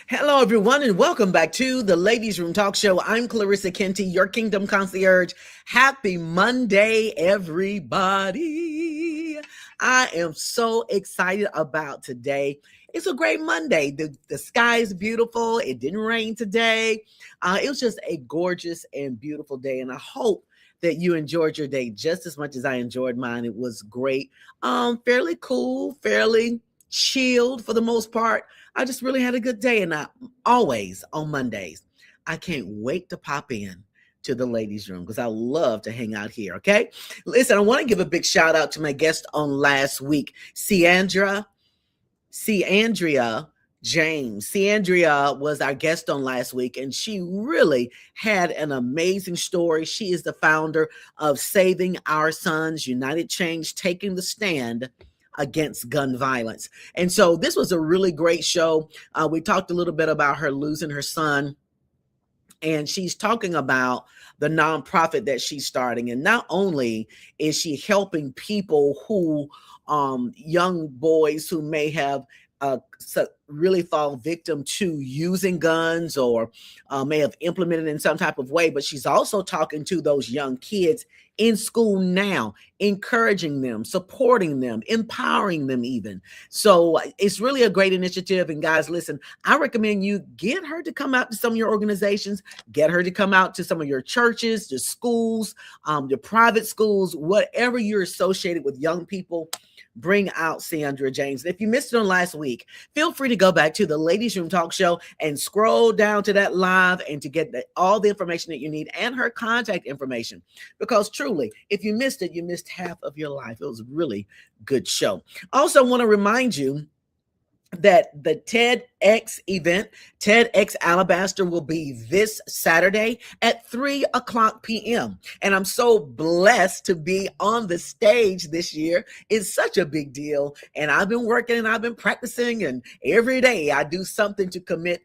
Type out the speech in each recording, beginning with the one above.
Hello, everyone, and welcome back to the Ladies Room Talk Show. I'm Clarissa Kenty, your Kingdom Concierge. Happy Monday, everybody. I am so excited about today. It's a great Monday. The sky is beautiful. It didn't rain today. It was just a gorgeous and beautiful day, and I hope that you enjoyed your day just as much as I enjoyed mine. It was great. Fairly cool, fairly chilled for the most part. I just really had a good day, and I always on Mondays, I can't wait to pop in to the ladies' room because I love to hang out here. Okay, listen, I want to give a big shout out to my guest on last week, Ciandria James. Ciandria was our guest on last week, and she really had an amazing story. She is the founder of Saving Our Sons United Change, taking the stand against gun violence. And so this was a really great show. We talked a little bit about her losing her son, and she's talking about the nonprofit that she's starting. And not only is she helping people who, young boys who may have really fall victim to using guns or may have implemented in some type of way, but she's also talking to those young kids in school now, encouraging them, supporting them, empowering them even. So it's really a great initiative. And guys, listen, I recommend you get her to come out to some of your organizations, get her to come out to some of your churches, your schools, your private schools, whatever you're associated with young people. Bring out Ciandria James. And if you missed it on last week, feel free to go back to the Ladies Room Talk Show and scroll down to that live and to get all the information that you need and her contact information. Because truly, if you missed it, you missed half of your life. It was a really good show. Also, want to remind you that the TEDx event, TEDx Alabaster, will be this Saturday at 3:00 p.m. And I'm so blessed to be on the stage this year. It's such a big deal. And I've been working and I've been practicing, and every day I do something to commit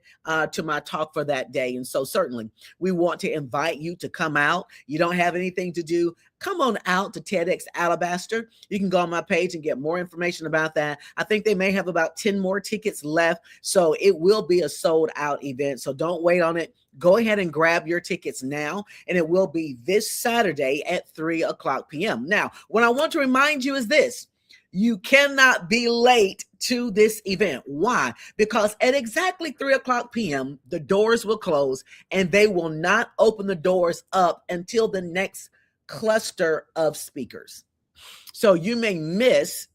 to my talk for that day. And so certainly we want to invite you to come out. You don't have anything to do, come on out to TEDx Alabaster. You can go on my page and get more information about that. I think they may have about 10 more tickets left. So it will be a sold out event. So don't wait on it. Go ahead and grab your tickets now. And it will be this Saturday at 3:00 p.m. Now, what I want to remind you is this. You cannot be late to this event. Why? Because at exactly 3:00 p.m., the doors will close and they will not open the doors up until the next cluster of speakers. So you may miss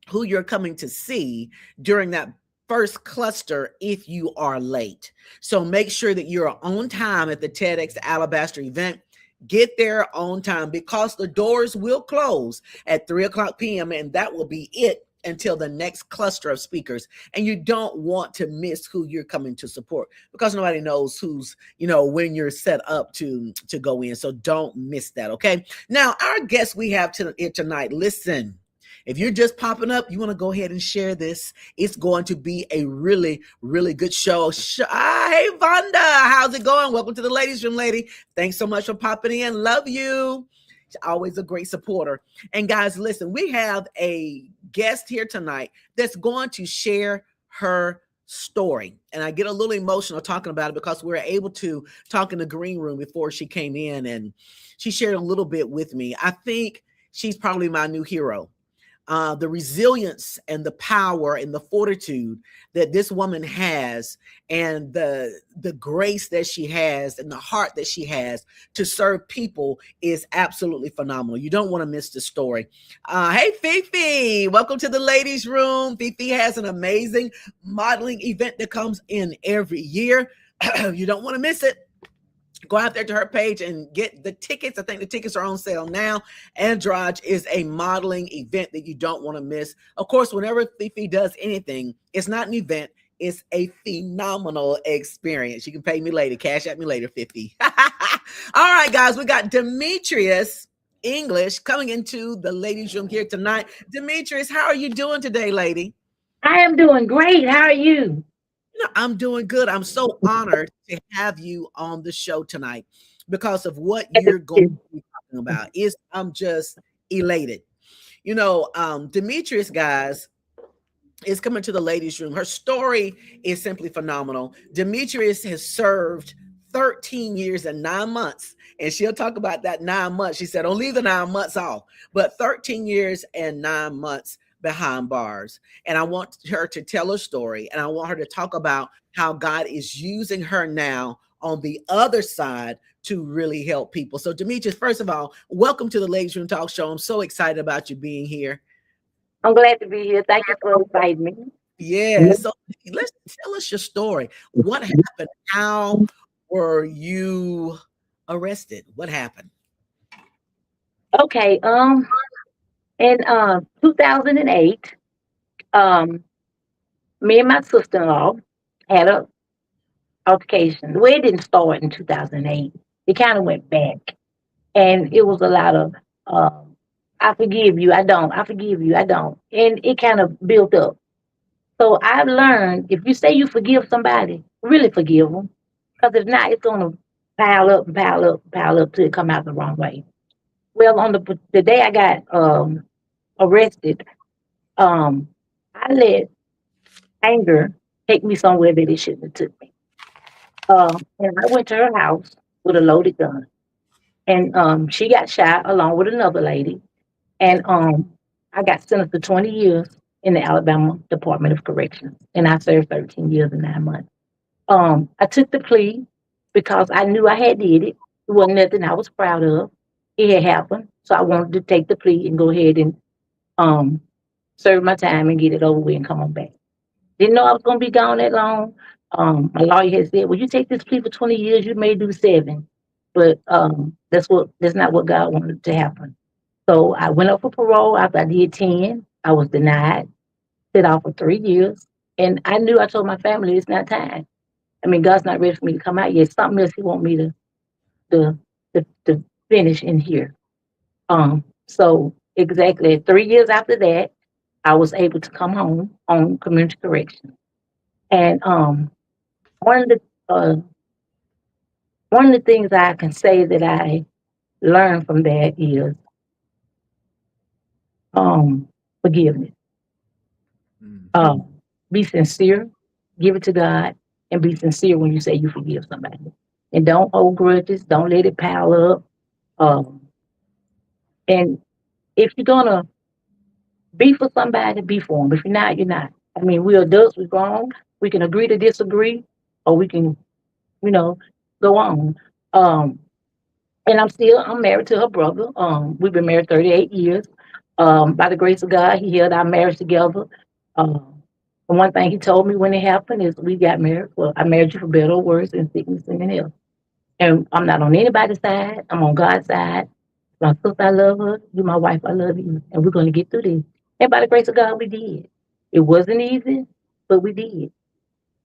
who you're coming to see during that first cluster if you are late. So make sure that you're on time at the TEDx Alabaster event. Get there on time because the doors will close at 3:00 p.m. and that will be it until the next cluster of speakers. And you don't want to miss who you're coming to support because nobody knows who's, when you're set up to go in. So don't miss that. Okay. Now, our guest we have tonight, listen. If you're just popping up, you want to go ahead and share this. It's going to be a really, really good show. Hey, Vonda, how's it going? Welcome to the Ladies Room, lady. Thanks so much for popping in. Love you. She's always a great supporter. And guys, listen, we have a guest here tonight that's going to share her story. And I get a little emotional talking about it because we were able to talk in the green room before she came in, and she shared a little bit with me. I think she's probably my new hero. The resilience and the power and the fortitude that this woman has, and the grace that she has and the heart that she has to serve people is absolutely phenomenal. You don't want to miss the story. Hey, Fifi, welcome to the Ladies Room. Fifi has an amazing modeling event that comes in every year. You don't want to miss it. Go out there to her page and get the tickets. I think the tickets are on sale now. Andrade is a modeling event that you don't want to miss. Of course, whenever Fifi does anything, it's not an event. It's a phenomenal experience. You can pay me later. Cash at me later, Fifi. All right, guys. We got Demetruis English coming into the ladies' room here tonight. Demetruis, how are you doing today, lady? I am doing great. How are you? I'm doing good. I'm so honored to have you on the show tonight because of what you're going to be talking about. I'm just elated. Demetruis, guys, is coming to the ladies' room. Her story is simply phenomenal. Demetrius has served 13 years and 9 months. And she'll talk about that 9 months. She said, don't leave the 9 months off, but 13 years and 9 months behind bars. And I want her to tell her story. And I want her to talk about how God is using her now on the other side to really help people. So, Demetrius, first of all, welcome to the Ladies Room Talk Show. I'm so excited about you being here. I'm glad to be here. Thank you for inviting me. Yeah. So let's tell us your story. What happened? How were you arrested? What happened? Okay, in 2008, um, me and my sister-in-law had a altercation. The way it didn't start in 2008, it kind of went back, and it was a lot of, um, I forgive you, I don't, I forgive you, I don't, and it kind of built up. So I learned if you say you forgive somebody, really forgive them, because if not, it's gonna pile up and pile up and pile up till it come out the wrong way. Well, on the day I got arrested, um, I let anger take me somewhere that it shouldn't have took me. And I went to her house with a loaded gun, and she got shot along with another lady, and I got sentenced to 20 years in the Alabama Department of Corrections, and I served 13 years and 9 months. I took the plea because I knew I had did it. It wasn't nothing I was proud of. It had happened, so I wanted to take the plea and go ahead and um, serve my time and get it over with and come on back. Didn't know I was going to be gone that long. My lawyer had said, "Well, you take this plea for 20 years, you may do 7," but that's not what God wanted to happen. So I went up for parole after I did 10. I was denied, sit out for 3 years, and I knew I told my family it's not time. I mean, God's not ready for me to come out yet. Something else He want me to to finish in here. So exactly 3 years after that, I was able to come home on community correction. And one of the uh, one of the things I can say that I learned from that is forgiveness. Mhm. Um, be sincere, give it to God, and be sincere when you say you forgive somebody. And don't hold grudges. Don't let it pile up. Um, and if you're gonna be for somebody, be for them. If you're not, you're not. I mean, we're adults. We're grown. We can agree to disagree, or we can, you know, go on. Um, and I'm married to her brother. We've been married 38 years. By the grace of God, He held our marriage together. Um, and one thing He told me when it happened is we got married. Well, I married you for better or worse, in sickness and in health. And I'm not on anybody's side. I'm on God's side. My sister, I love her. You, my wife, I love you. And we're going to get through this. And by the grace of God, we did. It wasn't easy, but we did.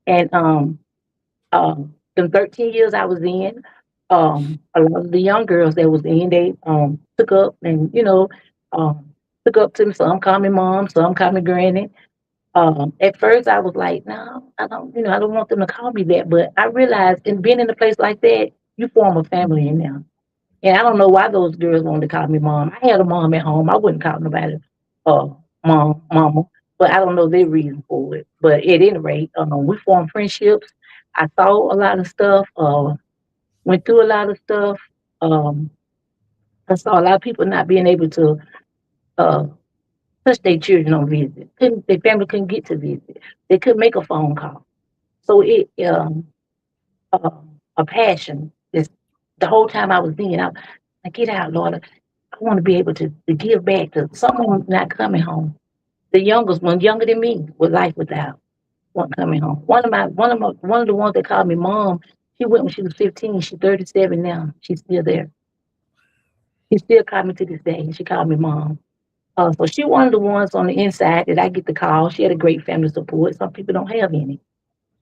And them 13 years I was in, a lot of the young girls that was in, they took up and, um, took up to me. Some call me mom, some call me granny. At first I was like, no, I don't want them to call me that. But I realized in being in a place like that, you form a family in there. And I don't know why those girls wanted to call me mom. I had a mom at home. I wouldn't call nobody uh mama. But I don't know their reason for it. But at any rate, we formed friendships. I saw a lot of stuff, went through a lot of stuff. Um, I saw a lot of people not being able to uh touch their children on visit. Couldn't their family couldn't get to visit. They couldn't make a phone call. So a passion is the whole time I was in. I get out, Lord. I want to be able to give back to someone not coming home. The youngest one, younger than me, with life without, wasn't coming home. One of the ones that called me mom, she went when she was 15. She's 37 now. She's still there. She still called me to this day. She called me mom. So she one of the ones on the inside that I get the call. She had a great family support. Some people don't have any.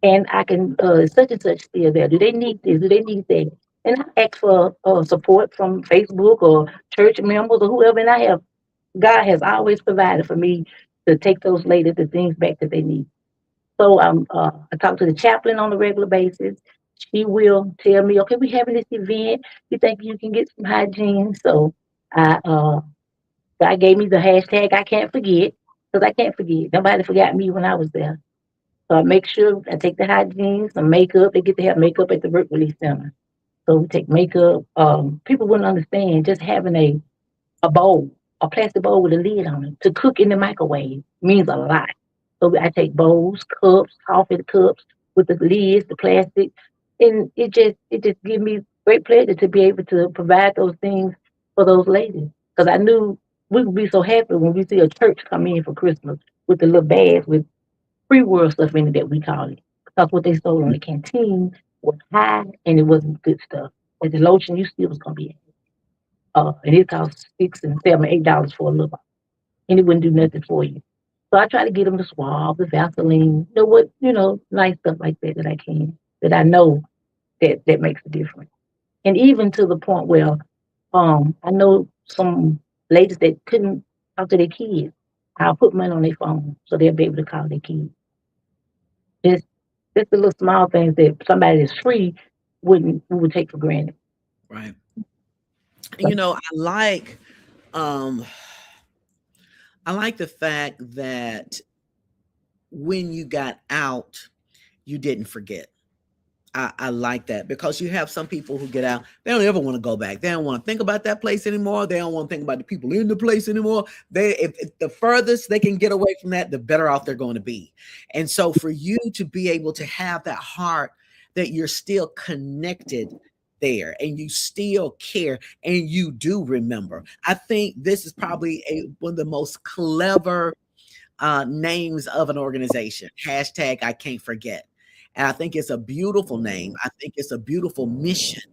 And I can such and such still there. Do they need this? Do they need that? And I ask for support from Facebook or church members or whoever, and God has always provided for me to take those ladies the things back that they need. So I talk to the chaplain on a regular basis. She will tell me, okay, we're having this event. You think you can get some hygiene? So I God gave me the hashtag I can't forget. because I can't forget. Nobody forgot me when I was there. So I make sure I take the hygiene, some makeup. They get to have makeup at the work release center. So we take makeup. People wouldn't understand just having a bowl, a plastic bowl with a lid on it to cook in the microwave means a lot. So I take bowls, cups, coffee cups with the lids, the plastic, and it just gives me great pleasure to be able to provide those things for those ladies. Because I knew we would be so happy when we see a church come in for Christmas with the little bags with free world stuff in it that we call it. Because what they sold on the canteen was high and it wasn't good stuff. And the lotion you still was gonna be and it costs $6 and $7, $8 for a little bottle, and it wouldn't do nothing for you. So I try to get them the swab, the Vaseline, nice stuff like that that I can, that I know that makes a difference. And even to the point where I know some ladies that couldn't talk to their kids. I'll put money on their phone so they'll be able to call their kids. Just just the little small things that somebody that's free wouldn't we would take for granted. Right. So, Um I like the fact that when you got out, you didn't forget. I like that because you have some people who get out, they don't ever want to go back. They don't want to think about that place anymore. They don't want to think about the people in the place anymore. If the furthest they can get away from that, the better off they're going to be. And so for you to be able to have that heart that you're still connected there and you still care and you do remember. I think this is probably one of the most clever names of an organization. Hashtag I can't forget. And I think it's a beautiful name. I think it's a beautiful mission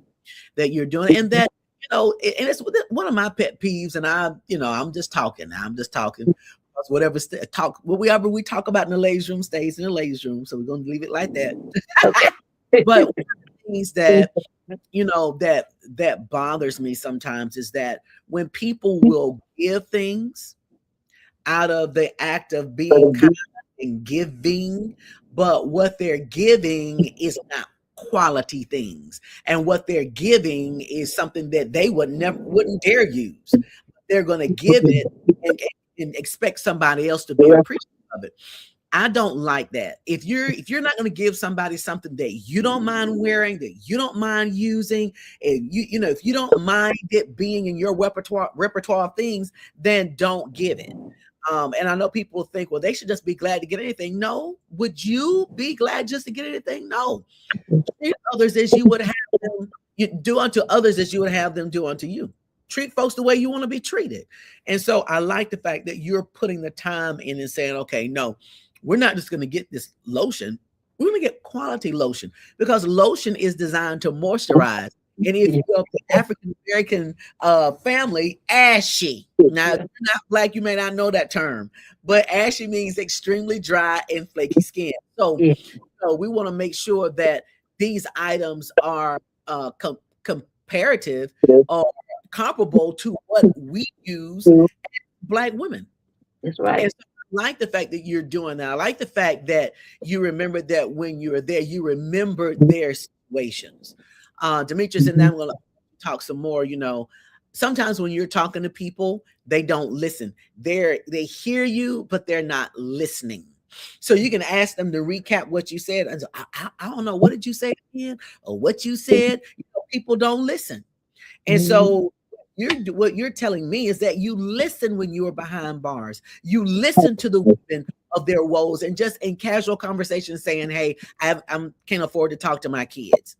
that you're doing. And that, and it's one of my pet peeves. And I'm just talking. I'm just talking. Because whatever we talk about in the ladies' room stays in the ladies' room. So we're going to leave it like that. okay. But one of the things that, that bothers me sometimes is that when people will give things out of the act of being kind and giving, but what they're giving is not quality things. And what they're giving is something that they wouldn't dare use. They're going to give it and expect somebody else to be appreciative of it. I don't like that. If you're not going to give somebody something that you don't mind wearing, that you don't mind using, and if you don't mind it being in your repertoire of things, then don't give it. And I know people think, well, they should just be glad to get anything. No. Would you be glad just to get anything? No. Treat others as you would have them. You do unto others as you would have them do unto you. Treat folks the way you want to be treated. And so I like the fact that you're putting the time in and saying, okay, no, we're not just going to get this lotion. We're going to get quality lotion because lotion is designed to moisturize. And if you're an African American family, ashy. Now, if you're not Black, you may not know that term, but ashy means extremely dry and flaky skin. So we want to make sure that these items are comparative or comparable to what we use as Black women. That's right. And so I like the fact that you're doing that. I like the fact that you remember that when you were there, you remembered their situations. Demetruis, and then I'm going to talk some more. Sometimes when you're talking to people, they don't listen. They hear you, but they're not listening. So you can ask them to recap what you said. And so, I don't know, what did you say again, or what you said? People don't listen, and so what you're telling me is that you listen when you are behind bars. You listen to the women of their woes, and just in casual conversation saying, "Hey, I can't afford to talk to my kids."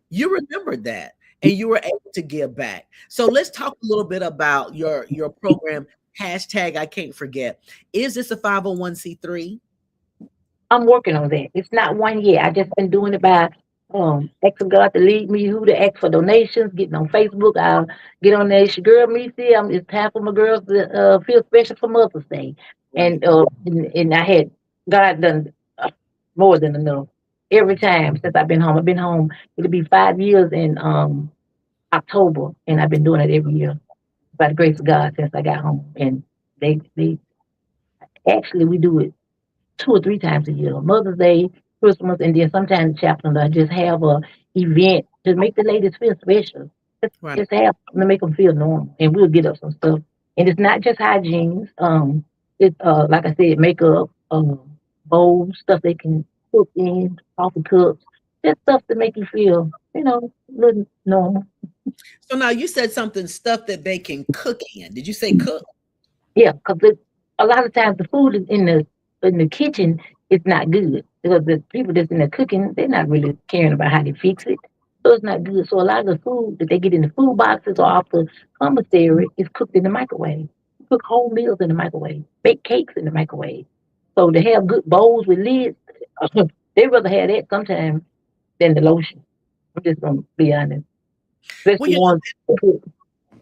You remembered that, and you were able to give back. So let's talk a little bit about your program. Hashtag I can't forget. Is this a 501c3? I'm working on that. It's not one yet. I just been doing it by asking God to lead me who to ask for donations, getting on Facebook. I'll get on there. It's your girl Missy. It's time for my girls to feel special for Mother's Day. Right. And I had God done more than enough. Every time since I've been home. I've been home. It'll be 5 years in October, and I've been doing it every year by the grace of God since I got home. And they actually we do it 2 or 3 times a year. Mother's Day, Christmas, and then sometimes the chaplain I just have a event to make the ladies feel special. Right. Just have to make them feel normal, and we'll get up some stuff. And it's not just hygiene. It like I said, makeup, bowls, stuff they can cook in, coffee cups, just stuff to make you feel, little normal. So now you said something, stuff that they can cook in. Did you say cook? Yeah, because a lot of times the food is in the kitchen is not good because the people that's in there cooking, they're not really caring about how they fix it. So it's not good. So a lot of the food that they get in the food boxes or off the commissary is cooked in the microwave. Cook whole meals in the microwave, bake cakes in the microwave. So to have good bowls with lids, they rather have that sometimes than the lotion. I'm just gonna be honest. Well, Especially ones.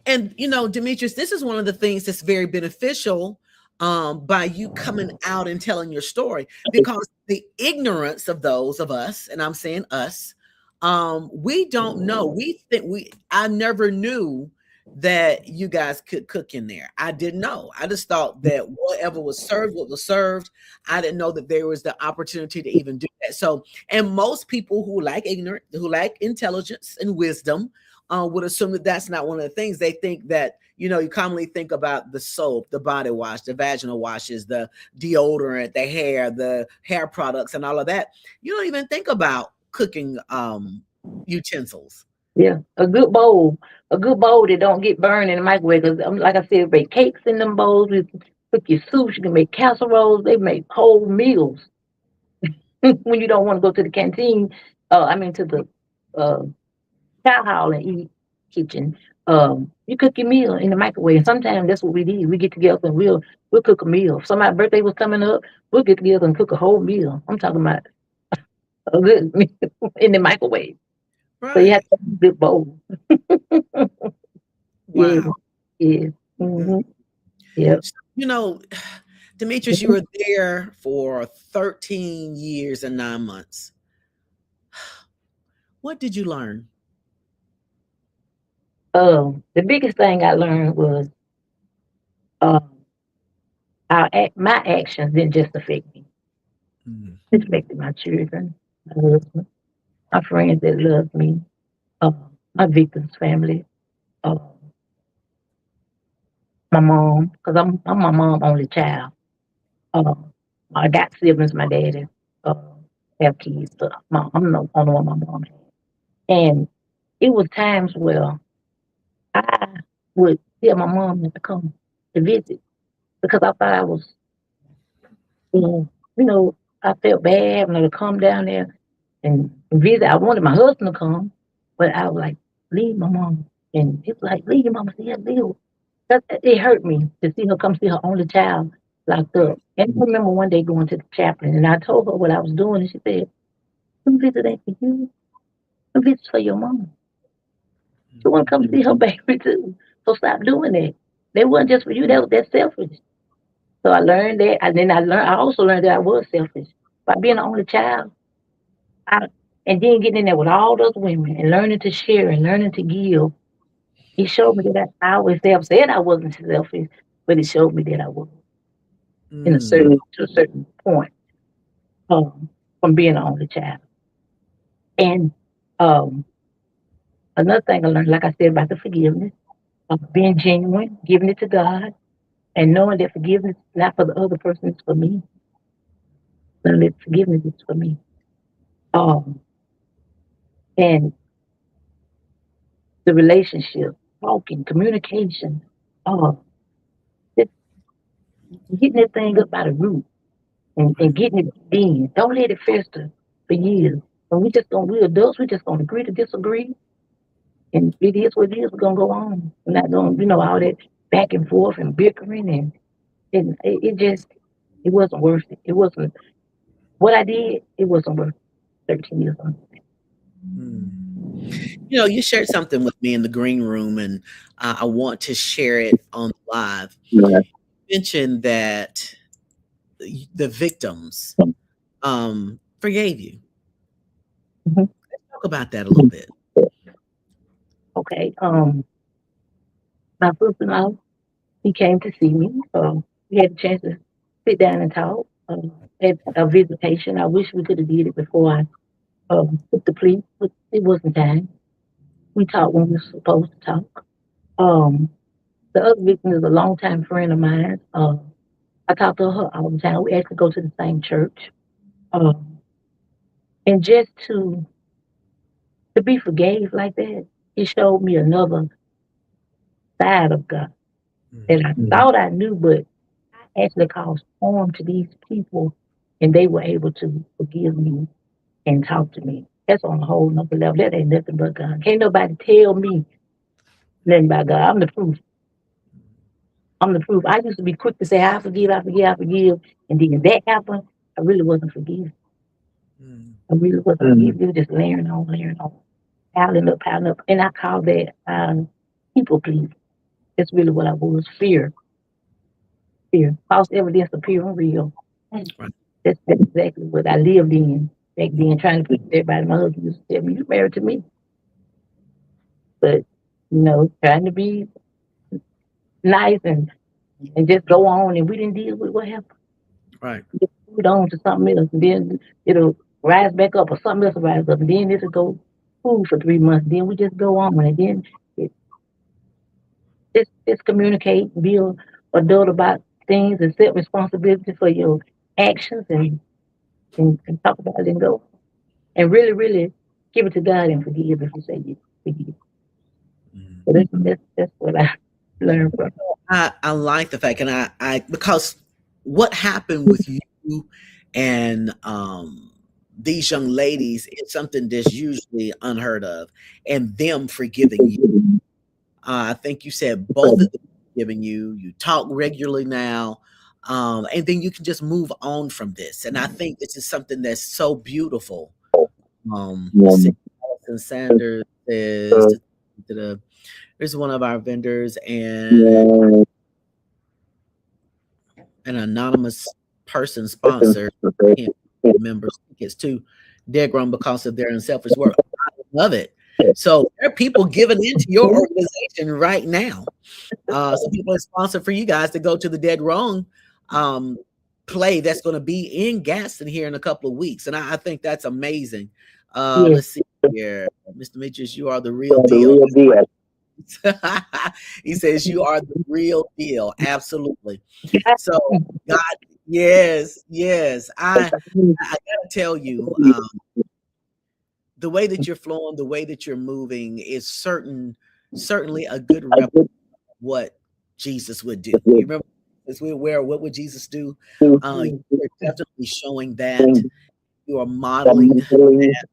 and Demetrius, this is one of the things that's very beneficial by you coming out and telling your story, because the ignorance of those of us, and I'm saying us, we don't know. We think I never knew that you guys could cook in there. I didn't know. I just thought that whatever was served, what was served. I didn't know that there was the opportunity to even do that. So, and most people who like ignorant, who like intelligence and wisdom, would assume that that's not one of the things. They think that, you commonly think about the soap, the body wash, the vaginal washes, the deodorant, the hair products, and all of that. You don't even think about cooking utensils. Yeah, a good bowl that don't get burned in the microwave. Cause like I said, make cakes in them bowls. You can cook your soups. You can make casseroles. They make whole meals. When you don't want to go to the canteen, I mean to the uh, chow hall and eat kitchen. You cook your meal in the microwave. Sometimes that's what we did. We get together and we'll cook a meal. If somebody's birthday was coming up, we'll get together and cook a whole meal. I'm talking about a good meal in the microwave. So you have Right. to have a good bowl. Yeah, Wow. yeah. Mhm. Hmm. Yep. So, Demetrius, you were there for 13 years and 9 months. What did you learn? The biggest thing I learned was um, my actions didn't just affect me. Mm. It affected my children, my husband, my friends that loved me, uh, my victim's family, uh, my mom, because I'm my mom only child. Uh, I got siblings, my daddy uh, have kids, but I'm the only one my mom had. And it was times where I would tell my mom not to come to visit because I thought I was, you know, you know, I felt bad having her to come down there and visit. I wanted my husband to come, but I was like, leave my mom. And it's like, leave your mama, see her, leave. It hurt me to see her come see her only child locked Right. up. And I remember one day going to the chaplain and I told her what I was doing, and she said, "Come visit ain't for you. Come visit for your mom. She want to come see her baby too. So stop doing that. They wasn't just for you. That's selfish." So I learned that, and then I also learned that I was selfish by being the only child. I, and then getting in there with all those women and learning to share and learning to give. It showed me that I always have said I wasn't selfish, but it showed me that I was in a Mm. certain to a certain point from being the only child. And um, another thing I learned, like I said about the forgiveness, of being genuine, giving it to God, and knowing that forgiveness is not for the other person, it's for me. Knowing that forgiveness is for me. Um, and the relationship, talking, communication, uh, just getting that thing up by the root and Right. getting it in. Don't let it fester for years. And we adults, we just gonna agree to disagree. And it is what it is. We're gonna go on. We're not gonna, all that back and forth and bickering and it just it wasn't worth it. It wasn't what I did. It wasn't worth 13 years on. Mm. You shared something with me in the green room, and I want to share it on live. Right. You mentioned that the victims forgave you. Mhm. Talk about that a little bit. Okay. My sister-in-law, he came to see me. We had a chance to sit down and talk. Had a visitation. I wish we could have did it before I took the plea, but it wasn't time. We talked when we were supposed to talk. Um, the other victim is a longtime friend of mine. I talk to her all the time. We actually go to the same church. Um, and just to be forgave like that, it showed me another side of God that I thought I knew, but I actually caused harm to these people, and they were able to forgive me and talk to me. That's on a whole nother level. That ain't nothing but God. Can't nobody tell me nothing about God. I'm the proof. I'm the proof. I used to be quick to say, I forgive, I forgive, I forgive. And then that happened, I really wasn't forgiving. I really wasn't forgiving. It was just layering on, piling up, piling up. And I call that people pleasing. That's really what I was. Fear. False evidence appearing real. Right. That's exactly what I lived in back then, trying to please everybody. My husband used to tell me, you married to me. But, trying to be nice and just go on. And we didn't deal with what happened. Right. Just move on to something else. And then it'll rise back up or something else will rise up. And then this will go cool for 3 months. Then we just go on. And then it, just communicate, be an adult about things, and set responsibility for your actions and talk about it and go. And really, really give it to God and forgive if you say you forgive. So that's what I learned from. I like the fact, and I because what happened with you and these young ladies is something that's usually unheard of, and them forgiving you. I think you said both of them forgiving you. You talk regularly now, and then you can just move on from this. And I think this is something that's so beautiful. Let's see, Allison Sanders says, there's one of our vendors, and an anonymous person sponsored him members tickets to Degrom because of their unselfish work. I love it. So there are people giving into your organization right now. Some people are sponsored for you guys to go to the Dead Wrong play that's going to be in Gaston here in a couple of weeks, and I think that's amazing. Yes. Let's see here, Mr. Demetrius, you are the real deal. He says you are the real deal. Absolutely. So God, yes. I gotta tell you, the way that you're flowing, the way that you're moving is certainly a good rep of what Jesus would do. You remember as we're aware, what would Jesus do? You're definitely showing that. You are modeling that.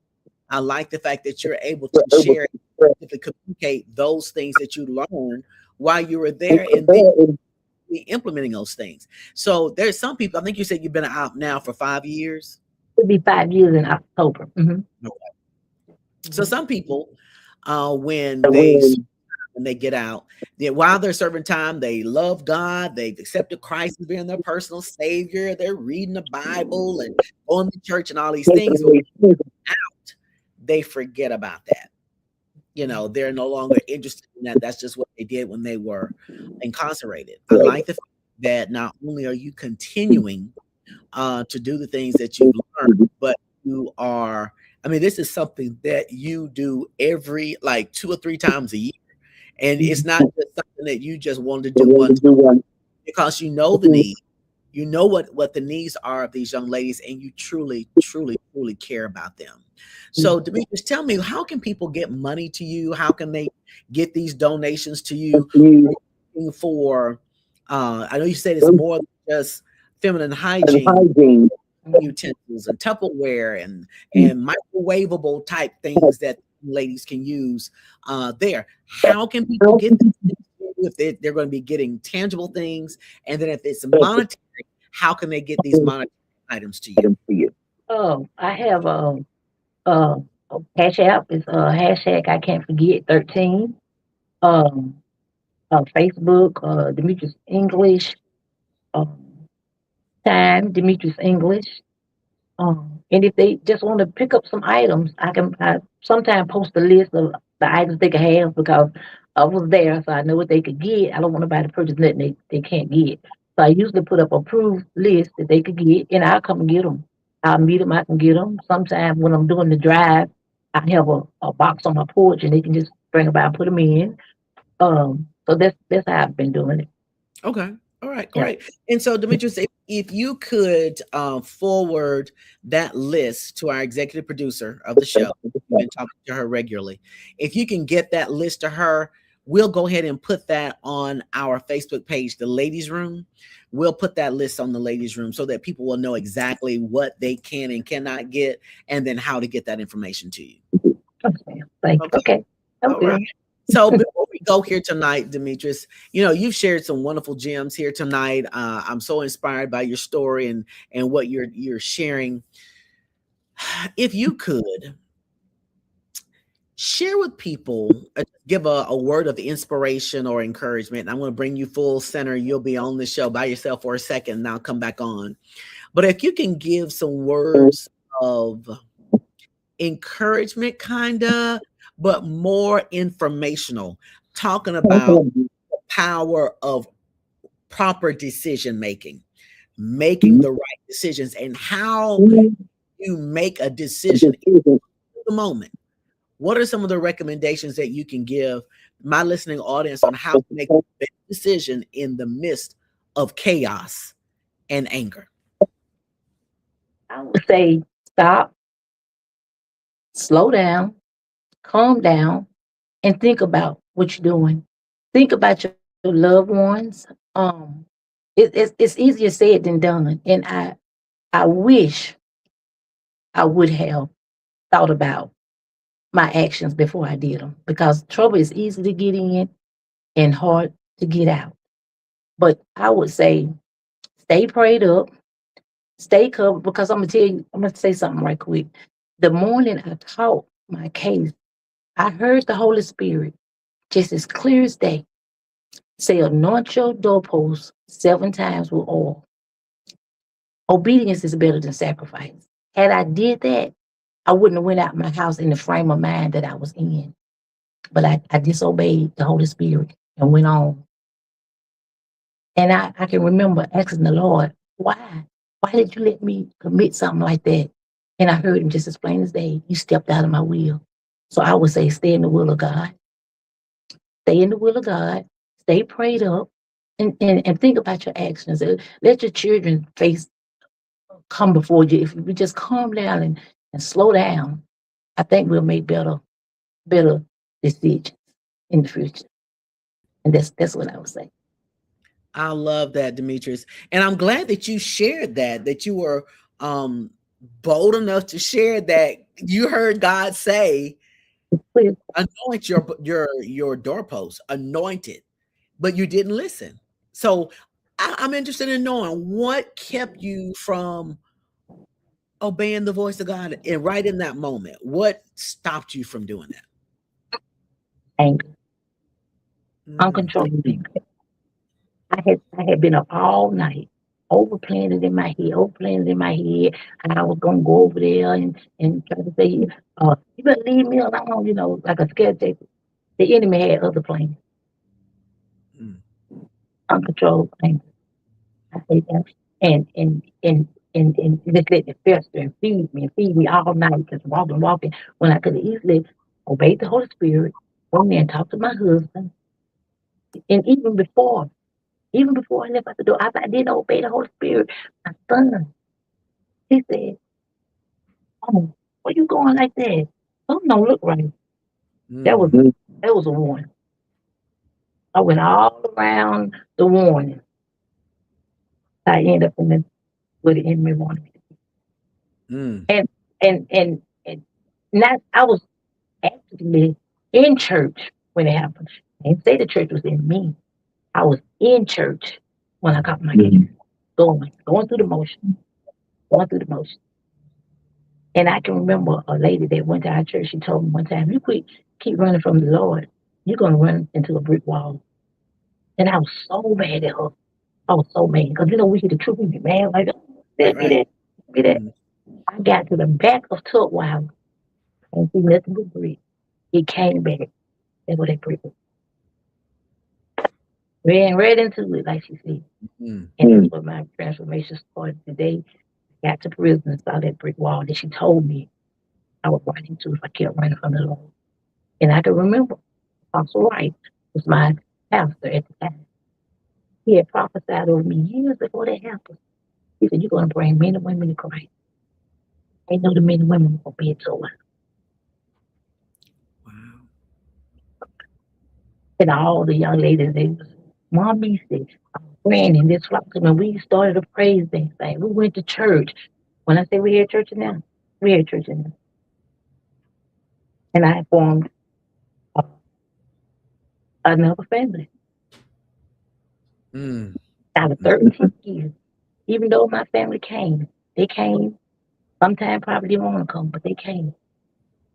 I like the fact that you're able to share, to communicate those things that you learned while you were there, and then implementing those things. So there's some people. I think you said you've been out now for 5 years. It'll be 5 years in October. Okay. So some people, when they get out, while they're serving time, they love God. They've accepted Christ as being their personal savior. They're reading the Bible and going to church and all these things. But when out, they forget about that. They're no longer interested in that. That's just what they did when they were incarcerated. I like the fact that not only are you continuing to do the things that you've learned, but you are, this is something that you do every, like 2 or 3 times a year. And it's not just something that you just want to do one time, because you know the need. You know what the needs are of these young ladies, and you truly care about them. So, Demetrius, tell me, how can people get money to you? How can they get these donations to you? For, I know you said it's more than just feminine hygiene utensils and Tupperware and microwavable type things that ladies can use there. How can people get this if they're going to be getting tangible things? And then if it's monetary, how can they get these monetary items to you? I have a Cash App. It's hashtag I can't forget 13. Um, Facebook, Demetrius English. Um, Time Demetrius English. And if they just want to pick up some items, I sometimes post a list of the items they can have, because I was there, so I know what they could get. I don't want nobody to purchase nothing they can't get. So I usually put up a approved list that they could get, and I'll come and get them. I'll meet them, I can get them. Sometimes when I'm doing the drive, I have a box on my porch, and they can just bring them by and put them in. So that's how I've been doing it. Okay. All right, Yeah. great. And so, Demetrius, if you could forward that list to our executive producer of the show, you've been talking to her regularly. If you can get that list to her, we'll go ahead and put that on our Facebook page, the Ladies Room. We'll put that list on the Ladies Room so that people will know exactly what they can and cannot get, and then how to get that information to you. Okay. Like, Okay. okay. All Okay. right. So before we go here tonight, Demetrius, you've shared some wonderful gems here tonight. I'm so inspired by your story and what you're sharing. If you could share with people, give a word of inspiration or encouragement. I'm going to bring you full center. You'll be on the show by yourself for a second, and I'll come back on. But if you can give some words of encouragement, kinda, but more informational, talking about the power of proper decision making the right decisions, and how you make a decision in the moment. What are some of the recommendations that you can give my listening audience on how to make a decision in the midst of chaos and anger? I would say stop, slow down, calm down, and think about what you're doing. Think about your loved ones. It's easier said than done, and I wish I would have thought about my actions before I did them, because trouble is easy to get in and hard to get out. But I would say stay prayed up, stay covered, because I'm gonna tell you, I'm gonna say something right quick. The morning I taught my case, I heard the Holy Spirit just as clear as day say, anoint your doorposts 7 times with oil. Obedience is better than sacrifice. Had I did that, I wouldn't have went out my house in the frame of mind that I was in. But I disobeyed the Holy Spirit and went on. And I can remember asking the Lord, why? Why did you let me commit something like that? And I heard him just as plain as day. You stepped out of my will. So I would say, stay in the will of God. Stay in the will of God. Stay prayed up. And think about your actions. Let your children face come before you. If we just calm down and slow down, I think we'll make better decisions in the future. And that's what I would say. I love that, Demetrius. And I'm glad that you shared that you were um bold enough to share that you heard God say, Please. anoint your doorpost, anoint it, but you didn't listen. So I'm interested in knowing what kept you from obeying the voice of God, and right in that moment, what stopped you from doing that? Anger, Mm, uncontrolled anger. I had been up all night, overplaying it in my head, overplaying it in my head, and I was gonna go over there and try to say, you better leave me alone, like a scared taker. The enemy had other plans, mm, uncontrolled anger. I say that, and just let it fester and feed me all night, just walking, when I could have easily obeyed the Holy Spirit, go in there and talk to my husband, and even before I left out the door, after I didn't obey the Holy Spirit, my son, he said, "Oh, where you going like that? Something don't look right." That was mm. that was a warning. I went all around the warning. I ended up in the where the enemy wanted me to be. Mm. And not I was actually in church when it happened. I didn't say the church was in me. I was in church when I got my case. Going through the motion, going through the motion. And I can remember a lady that went to our church. She told me one time, "You keep running from the Lord, you're gonna run into a brick wall." And I was so mad at her. I was so mad because we hear the truth, we be mad like, "Oh, Right, that, be right. that, be that." Mm, I got to the back of Tutwiler and see nothing but brick. It came back. That's what that brick was. Ran right into it, like she said. mm. And that's what my transformation started today. Got to prison and saw that brick wall that she told me I would run into if I kept running from the Lord. And I can remember Apostle Wright was my pastor at the time. He had prophesied over me years before that happened. He said, "You're going to bring men and women to Christ." I know the men and women will be so well. Wow. And all the young ladies, they was, Mommy said, Granny, this flock. When we started a praise dance thing, we went to church. When I say we had church in them, we had church in them. And I formed uh, another family Mm. out of 13 years. Even though my family came, they came. Sometimes probably didn't want to come, but they came.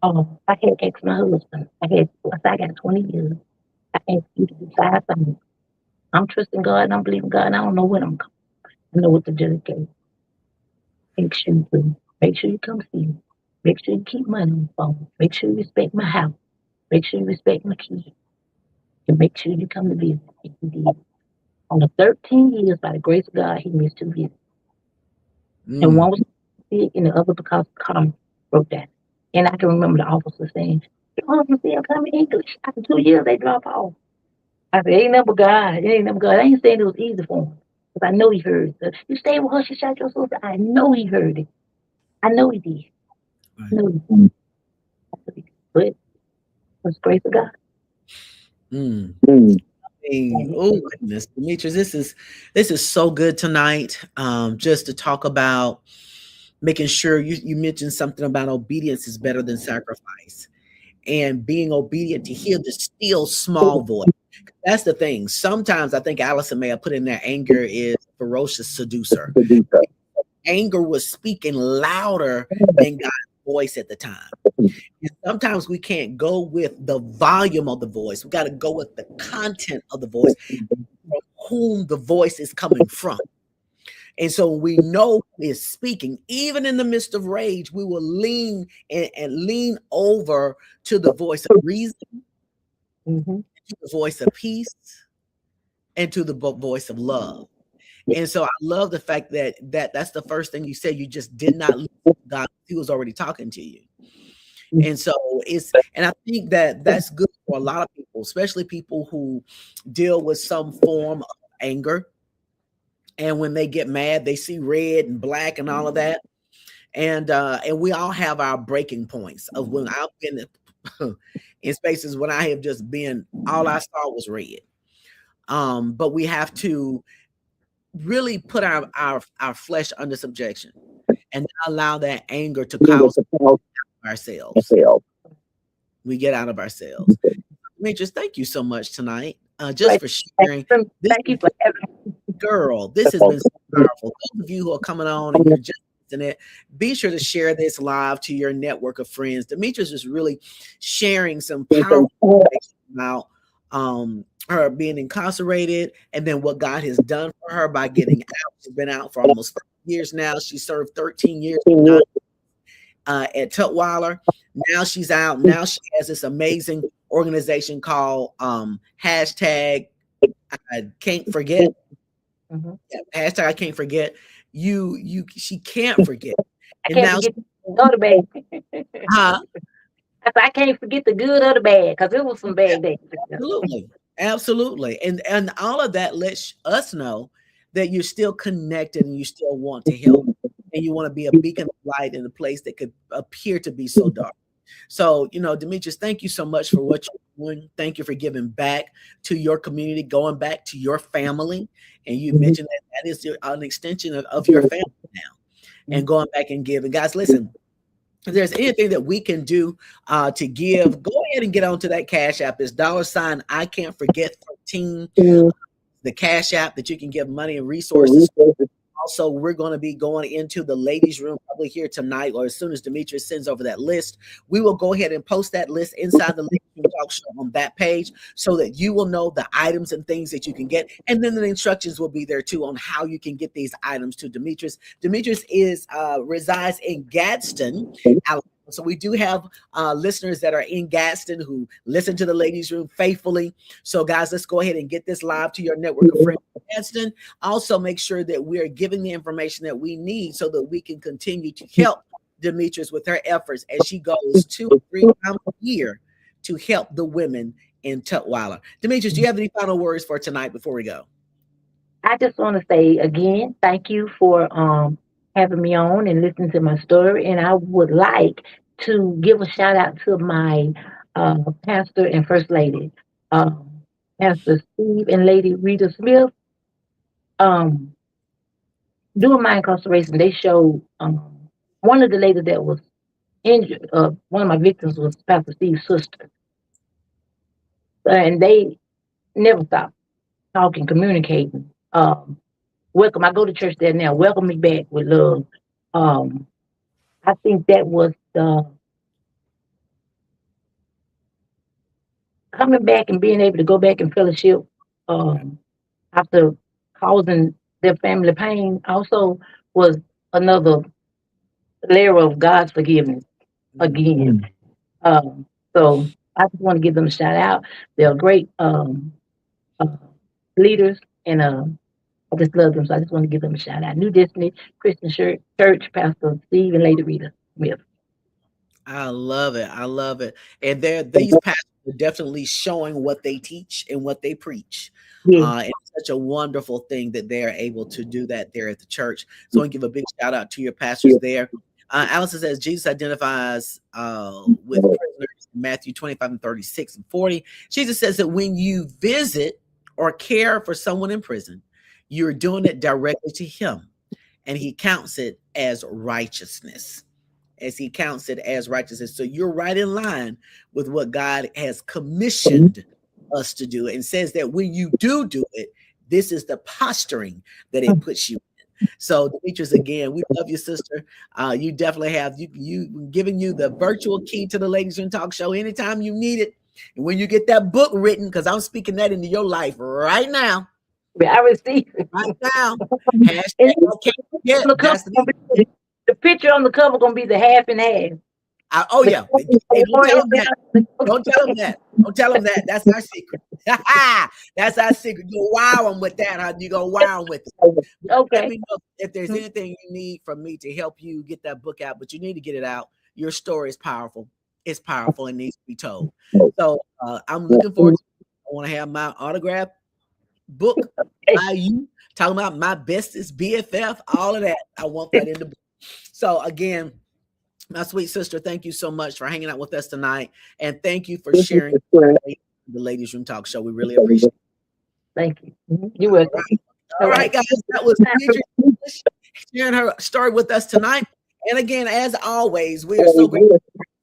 I had asked my husband. I got 20 years. I asked you to decide something. I'm trusting God and I'm believing God. And I don't know when I'm coming. I know what to dedicate. Make sure you do. Make sure you come see me. Make sure you keep money on the phone. Make sure you respect my house. Make sure you respect my kids. And make sure you come to visit. And he did. On the 13 years, by the grace of God, he missed 2 visits. And Mm. one was sick and the other because the car broke down. And I can remember the officer saying, "The officer still coming English." After 2 years, they drop off. I said, "Ain't never God. It ain't never God." I ain't saying it was easy for him. Because I know he heard it. You stay with her, she shot your sister. I know he heard it. I know he did. Right. No, but it was grace of God. Mm. Mm. Oh goodness, Demetrius, this is so good tonight. Just to talk about making sure you mentioned something about obedience is better than sacrifice, and being obedient to hear the still small voice. That's the thing. Sometimes I think Allison may have put in there anger is a ferocious seducer. Anger was speaking louder than God's voice at the time. And sometimes we can't go with the volume of the voice. We got to go with the content of the voice, from whom the voice is coming from. And so we know who is speaking. Even in the midst of rage, we will lean and lean over to the voice of reason, Mm-hmm. to the voice of peace, and to the voice of love. And so I love the fact that's the first thing you said. You just did not listen to God. He was already talking to you. And so and I think that's good for a lot of people, especially people who deal with some form of anger. And when they get mad, they see red and black and all of that. And we all have our breaking points of when I've been in spaces when I have just been, all I saw was red. But we have to really put our flesh under subjection and not allow that anger to cause ourselves. We get out of ourselves. Demetrius, thank you so much tonight, just for sharing. This Thank you for having me. girl, this has been so powerful. Those of you who are coming on and you're just listening it, be sure to share this live to your network of friends. Demetrius is really sharing some powerful information about her being incarcerated and then what God has done for her by getting out. She's been out for almost 5 years now. She served 13 years at Tutwiler. Now she's out. Now she has this amazing organization called hashtag I can't forget. Mm-hmm. Hashtag I can't forget. She can't forget. I And can't now forget the other bad. huh? I can't forget the good or the bad because it was some bad days. Absolutely. Absolutely. And all of that lets us know that you're still connected and you still want to help. And you want to be a beacon of light in a place that could appear to be so dark. So, Demetrius, thank you so much for what you're doing. Thank you for giving back to your community, going back to your family. And you mentioned that is an extension of your family now, and going back and giving. Guys, listen, if there's anything that we can do to give, go ahead and get onto that Cash App. It's $ I can't forget 13, the Cash App that you can give money and resources. Also, we're going to be going into the ladies' room probably here tonight, or as soon as Demetrius sends over that list, we will go ahead and post that list inside the Ladies Room Talk Show on that page so that you will know the items and things that you can get. And then the instructions will be there too on how you can get these items to Demetrius. Demetrius resides in Gadsden, Alabama. So we do have listeners that are in Gadsden who listen to the Ladies Room faithfully. So guys, let's go ahead and get this live to your network of friends in Gadsden. Also make sure that we are giving the information that we need so that we can continue to help Demetrius with her efforts as she goes 2 or 3 times a year to help the women in Tutwiler. Demetrius, do you have any final words for tonight before we go? I just want to say again, thank you for having me on and listening to my story. And I would like to give a shout out to my pastor and first lady, um, Pastor Steve and Lady Rita Smith. Um, During my incarceration, they showed one of the ladies that was injured. One of my victims was Pastor Steve's sister, and they never stopped talking, communicating. Welcome. I go to church there now. Welcome me back with love. Um, I think that was coming back and being able to go back and fellowship um, after causing their family pain. Also, was another layer of God's forgiveness again. So I just want to give them a shout out. They're great uh, leaders, and I just love them. So I just want to give them a shout out. New Destiny Christian Church, Pastor Steve and Lady Rita Smith. I love it. I love it. And these pastors are definitely showing what they teach and what they preach. Yeah. It's such a wonderful thing that they're able to do that there at the church. So I want to give a big shout out to your pastors there. Allison says Jesus identifies with prisoners in Matthew 25 and 36 and 40. Jesus says that when you visit or care for someone in prison, you're doing it directly to him, and he counts it as righteousness. He counts it as righteousness. So you're right in line with what God has commissioned us to do, and says that when you do it, this is the posturing that it puts you in. So Demetruis, again, we love you, sister. You definitely have you giving you the virtual key to the Ladiez Room Talk Show anytime you need it. And when you get that book written, because I'm speaking that into your life right now. I receive it. Right now. Hashtag okay. Yeah, that's the picture on the cover gonna be the half and half. Oh yeah. Hey, don't tell them that. Don't tell them that. Don't tell them that. That's our secret. That's our secret. You go wow with that, huh? You go wow with it. Okay. Let me know if there's anything you need from me to help you get that book out, but you need to get it out. Your story is powerful. It's powerful and needs to be told. So I'm looking forward to it. I want to have my autograph book by you, talking about my bestest BFF, all of that. I want that in the book. So again, my sweet sister, thank you so much for hanging out with us tonight, and thank you for sharing the Ladiez Room Talk Show. We really appreciate it. Thank you. You're welcome. All right, guys, that was Demetruis sharing her story with us tonight. And again, as always, we are so grateful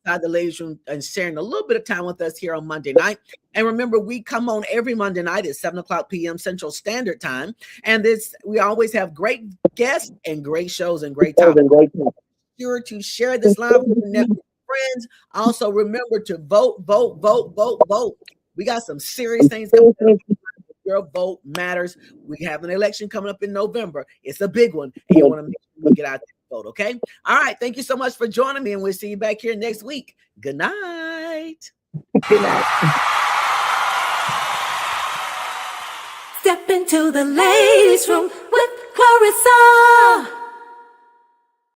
inside the Ladiez Room and sharing a little bit of time with us here on Monday night. And remember, we come on every Monday night at 7:00 p.m. Central Standard Time. And we always have great guests and great shows and great topics. Sure to share this live with your friends. Also, remember to vote. We got some serious things coming up. Your vote matters. We have an election coming up in November. It's a big one, and you want to make sure you get out there and vote. Okay. All right. Thank you so much for joining me, and we'll see you back here next week. Good night. Good night. Step into the Ladiez Room.